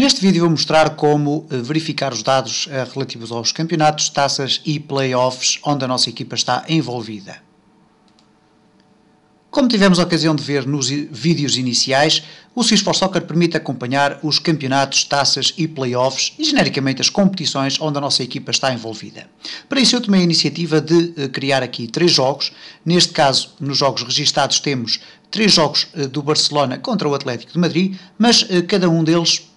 Neste vídeo vou mostrar como verificar os dados relativos aos campeonatos, taças e playoffs onde a nossa equipa está envolvida. Como tivemos a ocasião de ver nos vídeos iniciais, o Sys4Soccer permite acompanhar os campeonatos, taças e playoffs e genericamente as competições onde a nossa equipa está envolvida. Para isso eu tomei a iniciativa de criar aqui 3 jogos. Neste caso, nos jogos registados temos 3 jogos do Barcelona contra o Atlético de Madrid, mas cada um deles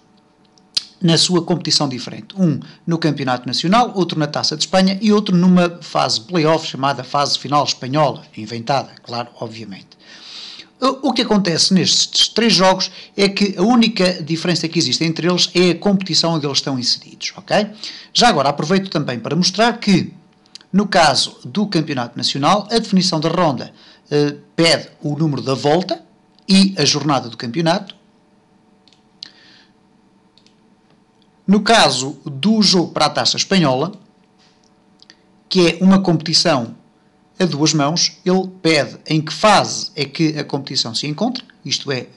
na sua competição diferente. Um no Campeonato Nacional, outro na Taça de Espanha e outro numa fase playoff chamada fase final espanhola, inventada, claro, obviamente. O que acontece nestes 3 jogos é que a única diferença que existe entre eles é a competição onde eles estão inseridos, ok? Já agora aproveito também para mostrar que, no caso do Campeonato Nacional, a definição da ronda pede o número da volta e a jornada do campeonato. No caso do jogo para a Taça Espanhola, que é uma competição a 2 mãos, ele pede em que fase é que a competição se encontra, isto é,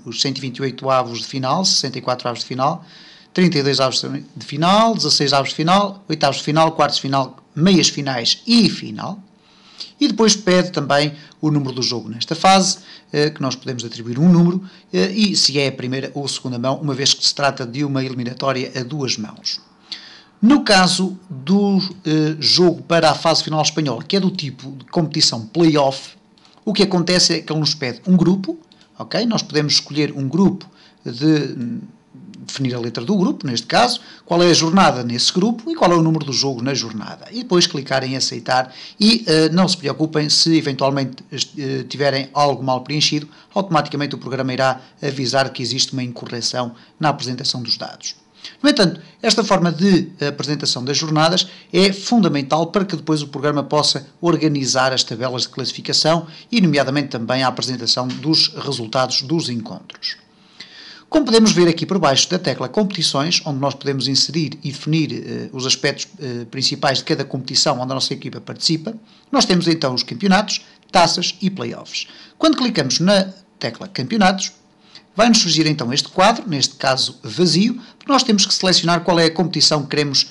os 128 avos de final, 64 avos de final, 32 avos de final, 16 avos de final, 8avos de final, quartos de final, meias finais e final. E depois pede também o número do jogo nesta fase, que nós podemos atribuir um número, e se é a primeira ou a segunda mão, uma vez que se trata de uma eliminatória a 2 mãos. No caso do jogo para a fase final espanhola, que é do tipo de competição playoff, o que acontece é que ele nos pede um grupo, ok? Nós podemos escolher um grupo definir a letra do grupo, neste caso, qual é a jornada nesse grupo e qual é o número do jogo na jornada. E depois clicar em aceitar e não se preocupem se eventualmente tiverem algo mal preenchido, automaticamente o programa irá avisar que existe uma incorreção na apresentação dos dados. No entanto, esta forma de apresentação das jornadas é fundamental para que depois o programa possa organizar as tabelas de classificação e, nomeadamente, também a apresentação dos resultados dos encontros. Como podemos ver aqui por baixo da tecla competições, onde nós podemos inserir e definir os aspectos principais de cada competição onde a nossa equipa participa, nós temos então os campeonatos, taças e playoffs. Quando clicamos na tecla campeonatos, vai-nos surgir então este quadro, neste caso vazio, porque nós temos que selecionar qual é a competição que queremos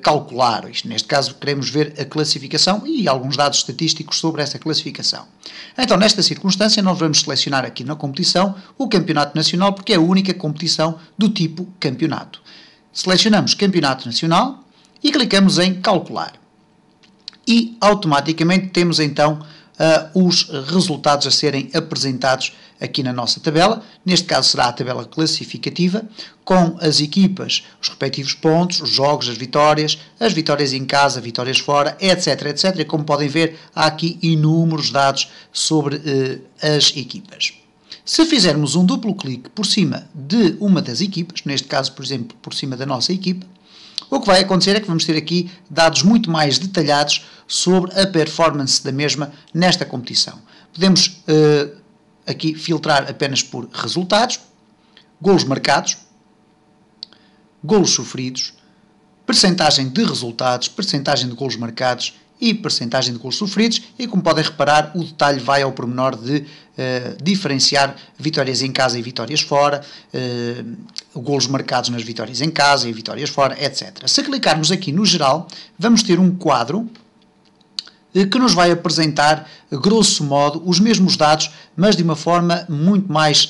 calcular. Neste caso queremos ver a classificação e alguns dados estatísticos sobre essa classificação. Então, nesta circunstância, nós vamos selecionar aqui na competição o Campeonato Nacional, porque é a única competição do tipo campeonato. Selecionamos Campeonato Nacional e clicamos em calcular. E automaticamente temos então os resultados a serem apresentados aqui na nossa tabela. Neste caso será a tabela classificativa, com as equipas, os respectivos pontos, os jogos, as vitórias em casa, vitórias fora, etc, etc. E como podem ver, há aqui inúmeros dados sobre as equipas. Se fizermos um duplo clique por cima de uma das equipas, neste caso, por exemplo, por cima da nossa equipa, o que vai acontecer é que vamos ter aqui dados muito mais detalhados sobre a performance da mesma nesta competição. Podemos aqui filtrar apenas por resultados, golos marcados, golos sofridos, percentagem de resultados, percentagem de golos marcados e percentagem de golos sofridos, e como podem reparar, o detalhe vai ao pormenor de diferenciar vitórias em casa e vitórias fora, golos marcados nas vitórias em casa e vitórias fora, etc. Se clicarmos aqui no geral, vamos ter um quadro que nos vai apresentar, grosso modo, os mesmos dados, mas de uma forma muito mais,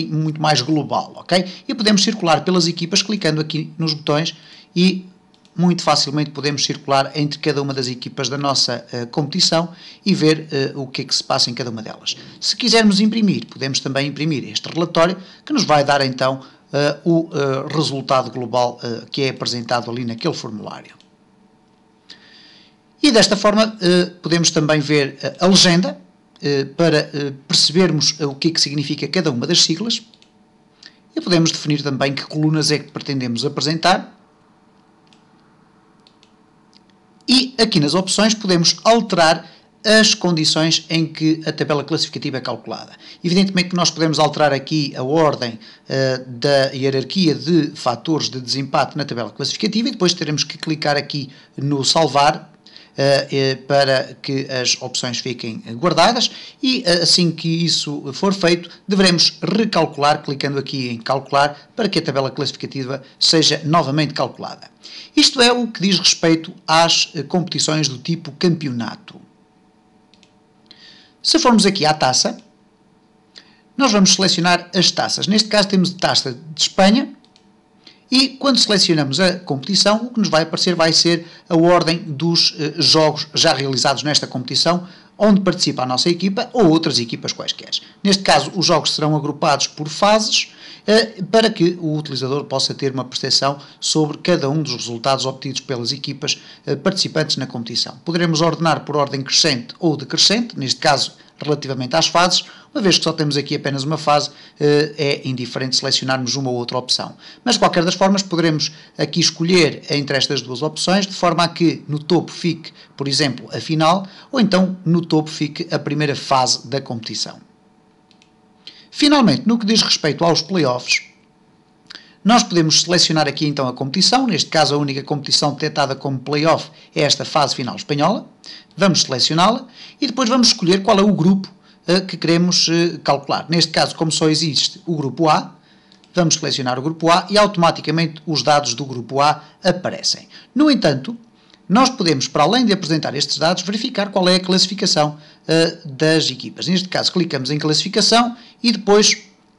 muito mais global, ok? E podemos circular pelas equipas clicando aqui nos botões e muito facilmente podemos circular entre cada uma das equipas da nossa competição e ver o que é que se passa em cada uma delas. Se quisermos imprimir, podemos também imprimir este relatório, que nos vai dar então o resultado global que é apresentado ali naquele formulário. E desta forma podemos também ver a legenda para percebermos o que é que significa cada uma das siglas, e podemos definir também que colunas é que pretendemos apresentar. E aqui nas opções podemos alterar as condições em que a tabela classificativa é calculada. Evidentemente que nós podemos alterar aqui a ordem da hierarquia de fatores de desempate na tabela classificativa e depois teremos que clicar aqui no salvar para que as opções fiquem guardadas, e assim que isso for feito, deveremos recalcular, clicando aqui em calcular, para que a tabela classificativa seja novamente calculada. Isto é o que diz respeito às competições do tipo campeonato. Se formos aqui à taça, nós vamos selecionar as taças. Neste caso temos a taça de Espanha, e quando selecionamos a competição, o que nos vai aparecer vai ser a ordem dos jogos já realizados nesta competição, onde participa a nossa equipa ou outras equipas quaisquer. Neste caso, os jogos serão agrupados por fases, para que o utilizador possa ter uma percepção sobre cada um dos resultados obtidos pelas equipas participantes na competição. Poderemos ordenar por ordem crescente ou decrescente, neste caso relativamente às fases. Uma vez que só temos aqui apenas uma fase, é indiferente selecionarmos uma ou outra opção. Mas, de qualquer das formas, poderemos aqui escolher entre estas duas opções, de forma a que no topo fique, por exemplo, a final, ou então no topo fique a primeira fase da competição. Finalmente, no que diz respeito aos playoffs, nós podemos selecionar aqui então a competição. Neste caso, a única competição detectada como playoff é esta fase final espanhola. Vamos selecioná-la e depois vamos escolher qual é o grupo que queremos calcular. Neste caso, como só existe o grupo A, vamos selecionar o grupo A e automaticamente os dados do grupo A aparecem. No entanto, nós podemos, para além de apresentar estes dados, verificar qual é a classificação das equipas. Neste caso, clicamos em classificação e depois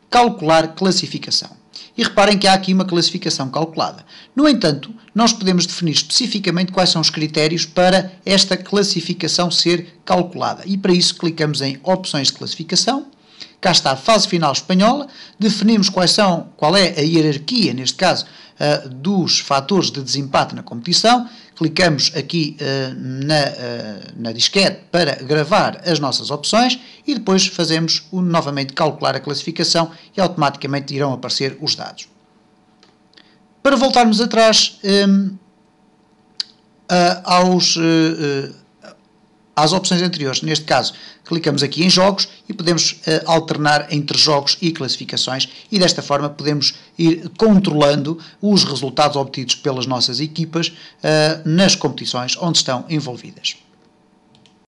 calcular classificação. E reparem que há aqui uma classificação calculada. No entanto, nós podemos definir especificamente quais são os critérios para esta classificação ser calculada. E para isso clicamos em opções de classificação. Cá está a fase final espanhola. Definimos qual é a hierarquia, neste caso, dos fatores de desempate na competição. Clicamos aqui na disquete para gravar as nossas opções e depois fazemos novamente calcular a classificação e automaticamente irão aparecer os dados. Para voltarmos atrás às opções anteriores, neste caso clicamos aqui em jogos e podemos alternar entre jogos e classificações, e desta forma podemos ir controlando os resultados obtidos pelas nossas equipas nas competições onde estão envolvidas.